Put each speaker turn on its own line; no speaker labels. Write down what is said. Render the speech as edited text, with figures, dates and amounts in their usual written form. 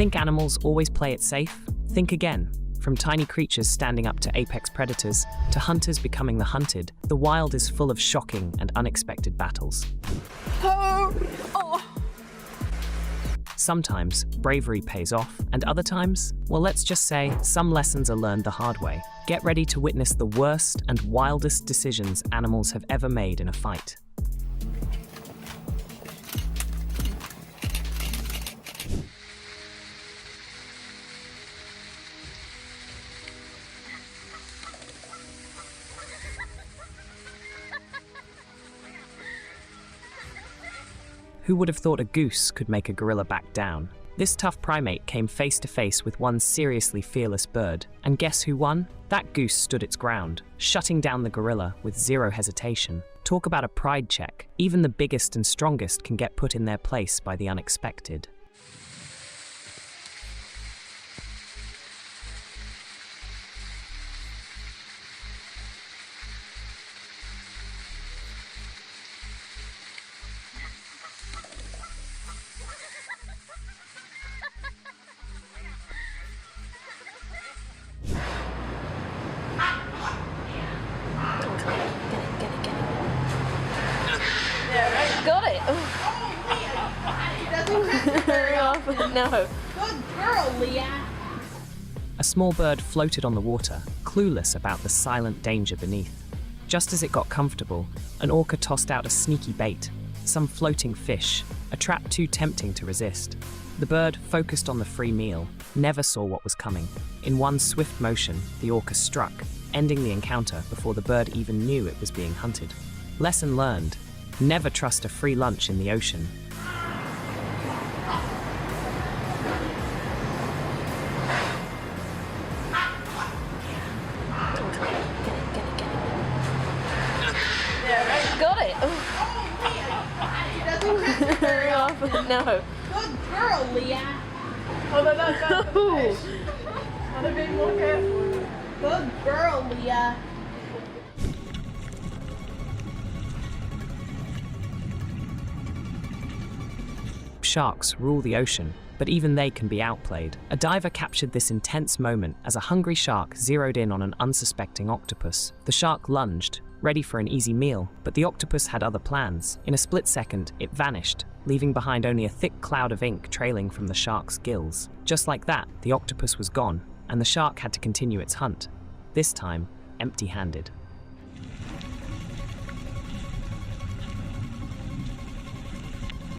Think animals always play it safe? Think again. From tiny creatures standing up to apex predators, to hunters becoming the hunted, the wild is full of shocking and unexpected battles. Sometimes, bravery pays off, and other times, well, let's just say, some lessons are learned the hard way. Get ready to witness the worst and wildest decisions animals have ever made in a fight. Who would have thought a goose could make a gorilla back down? This tough primate came face to face with one seriously fearless bird. And guess who won? That goose stood its ground, shutting down the gorilla with zero hesitation. Talk about a pride check. Even the biggest and strongest can get put in their place by the unexpected.
Got it! Hurry up! No.
Good girl, Leah.
A small bird floated on the water, clueless about the silent danger beneath. Just as it got comfortable, an orca tossed out a sneaky bait, some floating fish, a trap too tempting to resist. The bird, focused on the free meal, never saw what was coming. In one swift motion, the orca struck, ending the encounter before the bird even knew it was being hunted. Lesson learned: never trust a free lunch in the ocean.
Got it! Hurry up! No.
Good girl, Leah.
Oh, no.
Gotta be more careful. Good girl, Leah.
Sharks rule the ocean, but even they can be outplayed. A diver captured this intense moment as a hungry shark zeroed in on an unsuspecting octopus. The shark lunged, ready for an easy meal, but the octopus had other plans. In a split second, it vanished, leaving behind only a thick cloud of ink trailing from the shark's gills. Just like that, the octopus was gone, and the shark had to continue its hunt, this time empty-handed.